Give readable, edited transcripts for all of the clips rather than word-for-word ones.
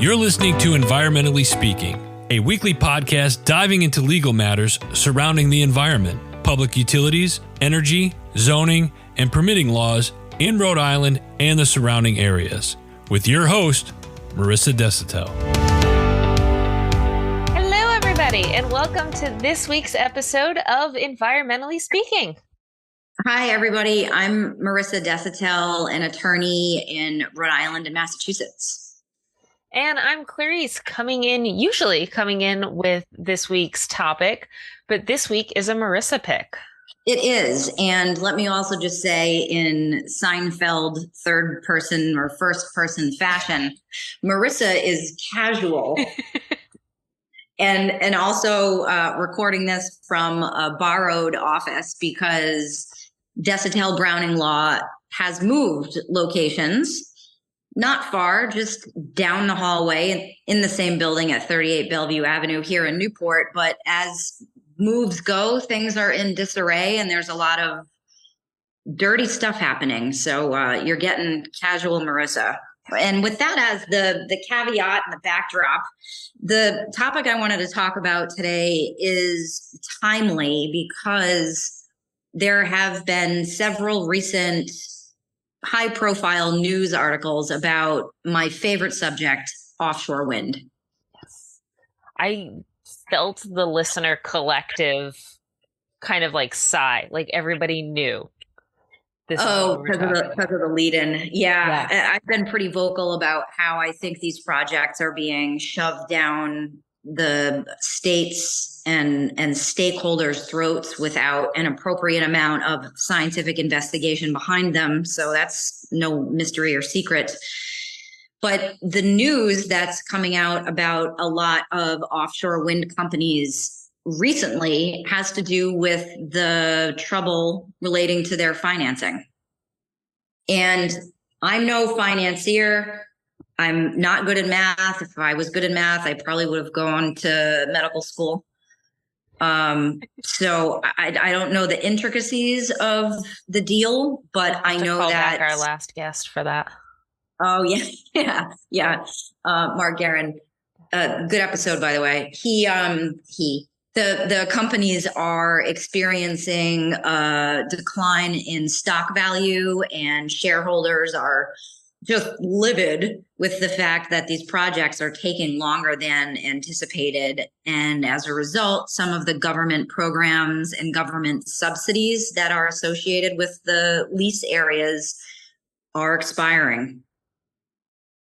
You're listening to Environmentally Speaking, a weekly podcast diving into legal matters surrounding the environment, public utilities, energy, zoning, and permitting laws in Rhode Island and the surrounding areas. With your host, Marisa Desitel. Hello, everybody, and welcome to this week's episode of Environmentally Speaking. Hi, everybody. I'm Marisa Desitel, an attorney in Rhode Island and Massachusetts. And I'm Clarice, usually coming in with this week's topic, but this week is a Marisa pick. It is. And let me also just say, in Seinfeld third person or first person fashion, Marisa is casual. and also recording this from a borrowed office because Desitel Browning Law has moved locations. Not far, just down the hallway in the same building at 38 Bellevue Avenue here in Newport. But as moves go, things are in disarray and there's a lot of dirty stuff happening. So you're getting casual Marisa. And with that as the caveat and the backdrop, the topic I wanted to talk about today is timely because there have been several recent high-profile news articles about my favorite subject, offshore wind. Yes. I felt the listener collective kind of like sigh, like everybody knew. Because of the lead-in. Yeah, I've been pretty vocal about how I think these projects are being shoved down the states and stakeholders' throats without an appropriate amount of scientific investigation behind them. So that's no mystery or secret. But the news that's coming out about a lot of offshore wind companies recently has to do with the trouble relating to their financing. And I'm no financier. I'm not good at math. If I was good at math, I probably would have gone to medical school. So I don't know the intricacies of the deal, but I know that back our last guest for that. Oh yeah. Mark Guerin, good episode, by the way. The companies are experiencing a decline in stock value, and shareholders are just livid with the fact that these projects are taking longer than anticipated. And as a result, some of the government programs and government subsidies that are associated with the lease areas are expiring.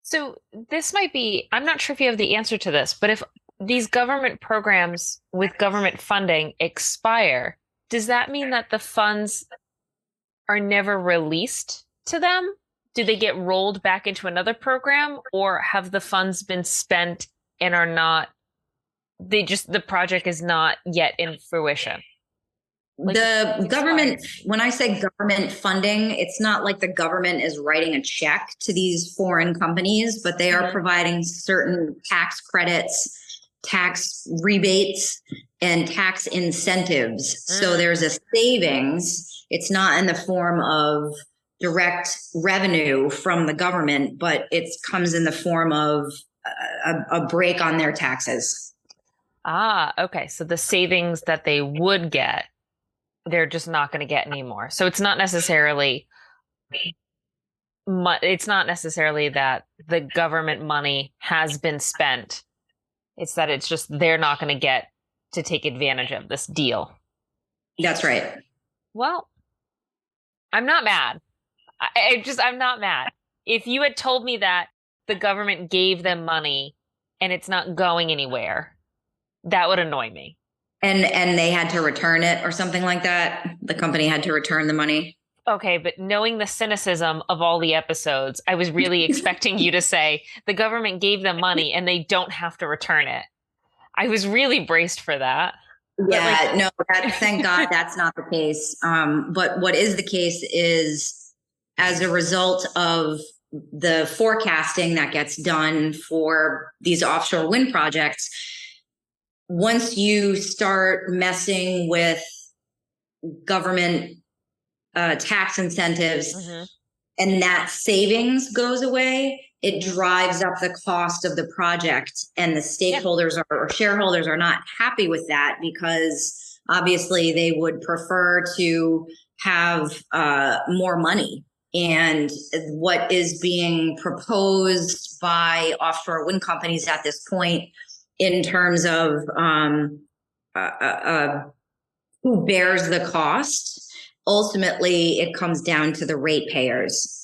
So this might be, I'm not sure if you have the answer to this, but if these government programs with government funding expire, does that mean that the funds are never released to them? Do they get rolled back into another program, or have the funds been spent and are not, the project is not yet in fruition? The government, when I say government funding, it's not like the government is writing a check to these foreign companies, but they are providing certain tax credits, tax rebates, and tax incentives. So there's a savings. It's not in the form of direct revenue from the government, but it comes in the form of a break on their taxes. Okay. So the savings that they would get, they're just not going to get anymore. So it's not necessarily that the government money has been spent. It's that it's just they're not going to get to take advantage of this deal. That's right. Well, I'm not mad. I'm not mad. If you had told me that the government gave them money and it's not going anywhere, that would annoy me. And they had to return it or something like that? The company had to return the money? Okay, but knowing the cynicism of all the episodes, I was really expecting you to say the government gave them money and they don't have to return it. I was really braced for that. Yeah, thank God that's not the case. But what is the case is, as a result of the forecasting that gets done for these offshore wind projects, once you start messing with government tax incentives and that savings goes away, it drives up the cost of the project, and the stakeholders or shareholders are not happy with that, because obviously they would prefer to have more money. And what is being proposed by offshore wind companies at this point in terms of who bears the cost, ultimately it comes down to the ratepayers.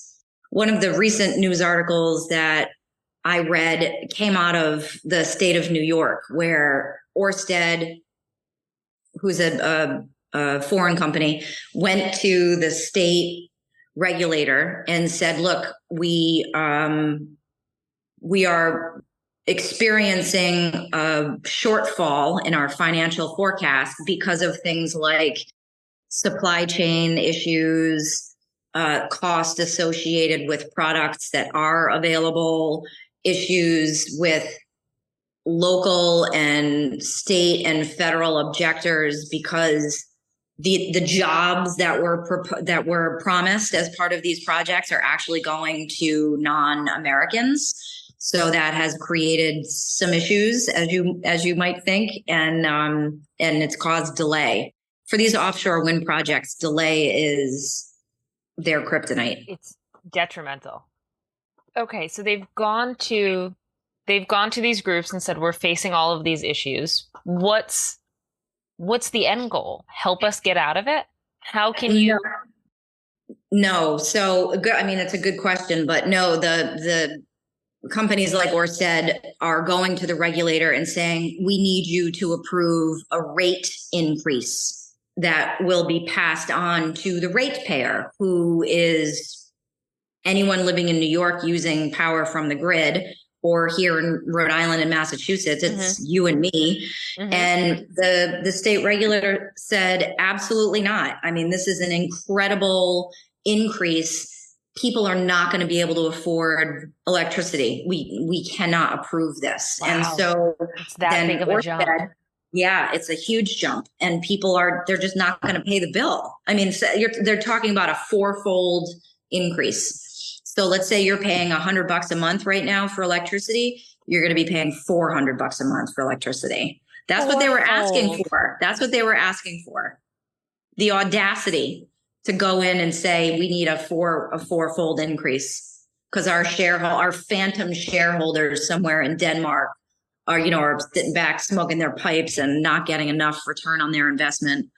One of the recent news articles that I read came out of the state of New York, where Orsted, who's a foreign company, went to the state regulator and said, look, we are experiencing a shortfall in our financial forecast because of things like supply chain issues, cost associated with products that are available, issues with local and state and federal objectors, because the jobs that were promised as part of these projects are actually going to non-Americans. So that has created some issues, as you might think, and it's caused delay. For these offshore wind projects, delay is their kryptonite. It's detrimental. Okay, so they've gone to these groups and said, we're facing all of these issues. What's the end goal? Help us get out of it? How can you? No. So, I mean, it's a good question, but no, the companies like Orsted are going to the regulator and saying, we need you to approve a rate increase that will be passed on to the ratepayer, who is anyone living in New York using power from the grid, or here in Rhode Island and Massachusetts, it's you and me. And the state regulator said, absolutely not. I mean, this is an incredible increase. People are not going to be able to afford electricity. We cannot approve this. Wow. And so it's that big of a jump. Yeah, it's a huge jump, and they're just not going to pay the bill. I mean, they're talking about a 4-fold increase. So let's say you're paying $100 a month right now for electricity. You're going to be paying $400 a month for electricity. That's what they were asking for. That's what they were asking for. The audacity to go in and say, we need a 4-fold increase, because our phantom shareholders somewhere in Denmark are sitting back, smoking their pipes and not getting enough return on their investment.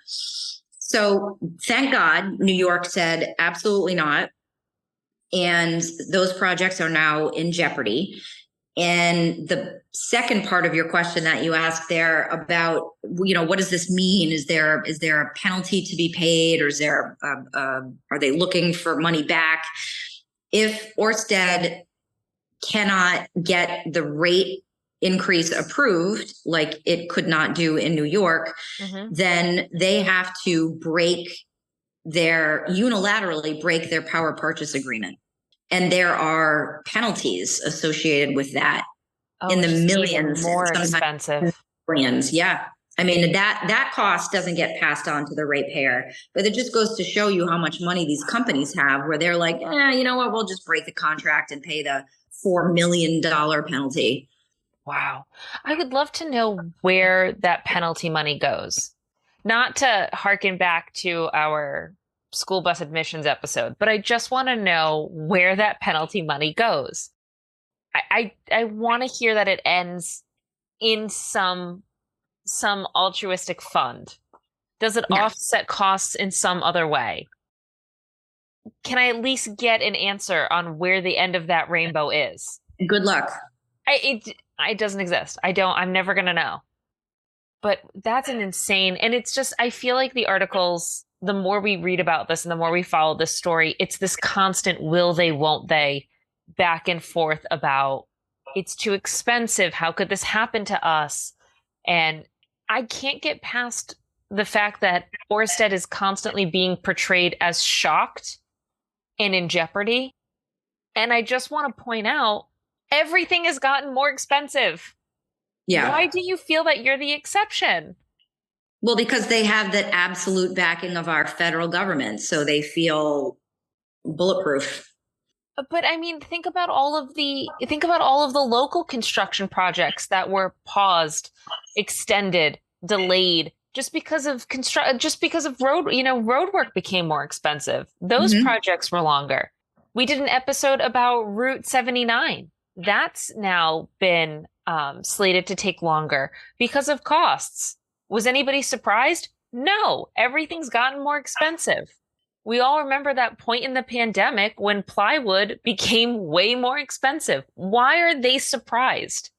So thank God New York said absolutely not. And those projects are now in jeopardy. And the second part of your question that you asked there about, what does this mean? Is there a penalty to be paid, or are they looking for money back? If Orsted cannot get the rate increase approved, like it could not do in New York, then they have to unilaterally break their power purchase agreement. And there are penalties associated with that in the millions. More expensive. Millions, yeah. I mean, that cost doesn't get passed on to the ratepayer, but it just goes to show you how much money these companies have, where they're like, you know what, we'll just break the contract and pay the $4 million penalty. Wow. I would love to know where that penalty money goes. Not to harken back to our school bus admissions episode, but I just want to know where that penalty money goes. I want to hear that it ends in some altruistic fund. Does it offset costs in some other way? Can I at least get an answer on where the end of that rainbow is? Good luck. It doesn't exist. I'm never going to know. But that's an insane, and it's just, I feel like the articles, the more we read about this and the more we follow this story, it's this constant will they, won't they, back and forth about it's too expensive. How could this happen to us? And I can't get past the fact that Orsted is constantly being portrayed as shocked and in jeopardy. And I just want to point out, everything has gotten more expensive. Yeah. Why do you feel that you're the exception? Well, because they have the absolute backing of our federal government, so they feel bulletproof. But I mean, think about all of the local construction projects that were paused, extended, delayed just because of road work became more expensive. Those Mhm. projects were longer. We did an episode about Route 79. That's now been slated to take longer because of costs. Was anybody surprised? No, everything's gotten more expensive. We all remember that point in the pandemic when plywood became way more expensive. Why are they surprised?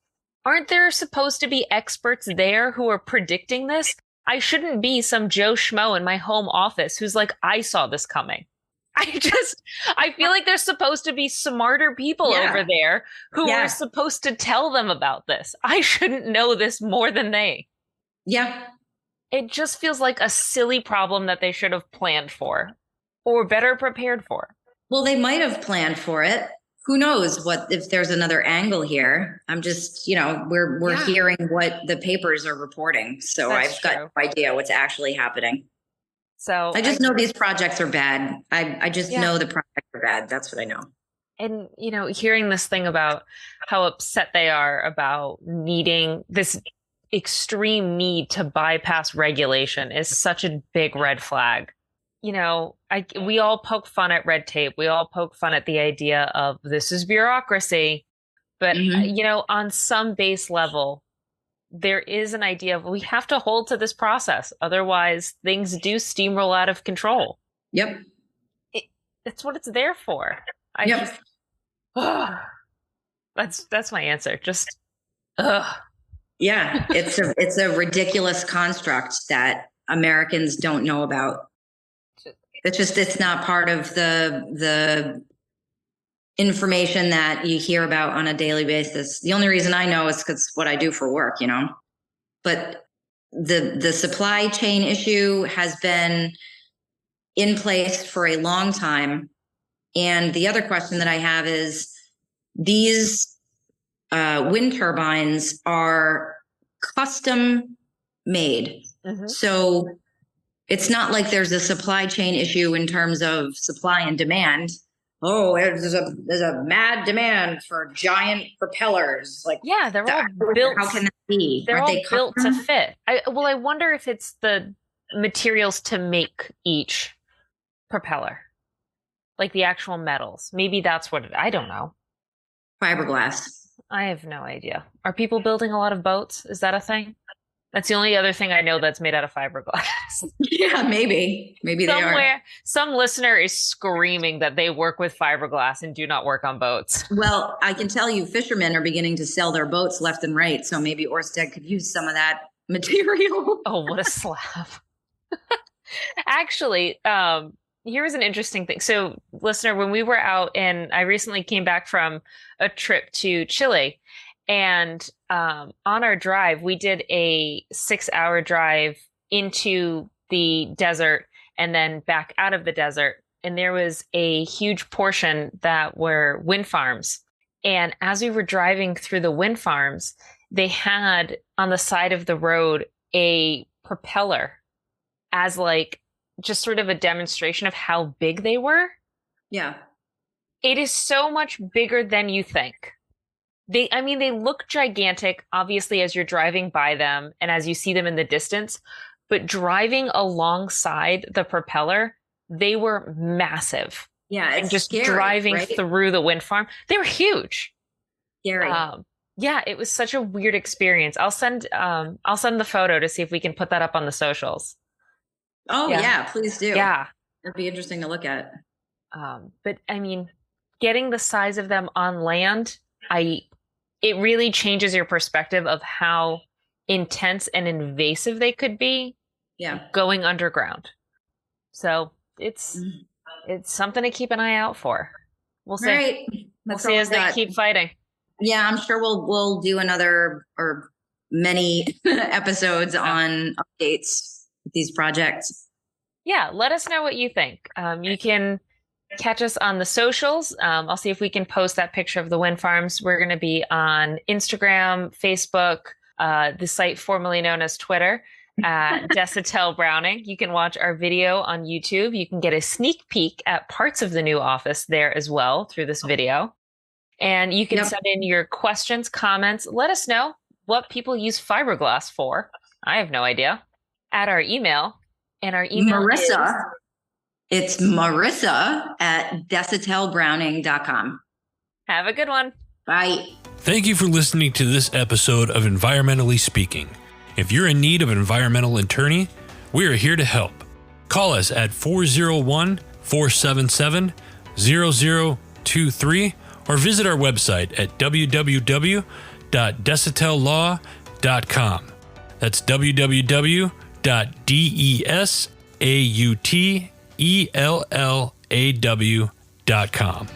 Aren't there supposed to be experts there who are predicting this? I shouldn't be some Joe Schmo in my home office who's like, I saw this coming. I feel like there's supposed to be smarter people Yeah. over there who Yeah. are supposed to tell them about this. I shouldn't know this more than they. Yeah. It just feels like a silly problem that they should have planned for or better prepared for. Well, they might have planned for it. Who knows what if there's another angle here? I'm just, we're Yeah. hearing what the papers are reporting. So That's I've got true. no idea what's actually happening. So I just know these projects are bad. I just Yeah. know the projects are bad. That's what I know. And, hearing this thing about how upset they are about needing this extreme need to bypass regulation is such a big red flag. We all poke fun at red tape. We all poke fun at the idea of this is bureaucracy. But, Mhm. on some base level, there is an idea of we have to hold to this process. Otherwise, things do steamroll out of control. Yep. That's what it's there for. Yep. That's my answer. Just, ugh. Yeah. It's a ridiculous construct that Americans don't know about. It's not part of the information that you hear about on a daily basis. The only reason I know is because what I do for work, but the supply chain issue has been in place for a long time. And the other question that I have is these wind turbines are custom made. Mhm. So it's not like there's a supply chain issue in terms of supply and demand. Oh, there's a mad demand for giant propellers. Like, Yeah, they're all built. How can that be? They're Aren't all they built to custom? fit. I wonder if it's the materials to make each propeller, like the actual metals. Maybe that's what I don't know. Fiberglass. I have no idea. Are people building a lot of boats? Is that a thing? That's the only other thing I know that's made out of fiberglass. Yeah, maybe they are. Somewhere, some listener is screaming that they work with fiberglass and do not work on boats. Well, I can tell you fishermen are beginning to sell their boats left and right. So maybe Orsted could use some of that material. Oh, what a slap. Actually, here's an interesting thing. So, listener, when we were out and I recently came back from a trip to Chile, and on our drive, we did a 6-hour drive into the desert and then back out of the desert. And there was a huge portion that were wind farms. And as we were driving through the wind farms, they had on the side of the road a propeller as like just sort of a demonstration of how big they were. Yeah. It is so much bigger than you think. They look gigantic, obviously, as you're driving by them and as you see them in the distance, but driving alongside the propeller, they were massive. Yeah. It's and just scary, driving right? through the wind farm, they were huge. Scary. Yeah, it was such a weird experience. I'll send the photo to see if we can put that up on the socials. Oh yeah, please do. Yeah. It'd be interesting to look at. But I mean, getting the size of them on land, it really changes your perspective of how intense and invasive they could be. Yeah. Going underground. So it's something to keep an eye out for. We'll see. Right. We'll see as they keep fighting. Yeah, I'm sure we'll do another or many episodes on updates with these projects. Yeah, let us know what you think. You can catch us on the socials. I'll see if we can post that picture of the wind farms. We're going to be on Instagram, Facebook, the site formerly known as Twitter. at Desitel Browning. You can watch our video on YouTube. You can get a sneak peek at parts of the new office there as well through this video. And you can send in your questions, comments. Let us know what people use fiberglass for. I have no idea. At our email. And our email Marisa. It's Marisa at desitelbrowning.com. Have a good one. Bye. Thank you for listening to this episode of Environmentally Speaking. If you're in need of an environmental attorney, we are here to help. Call us at 401-477-0023 or visit our website at www.desitellaw.com. That's www.desautellaw.com.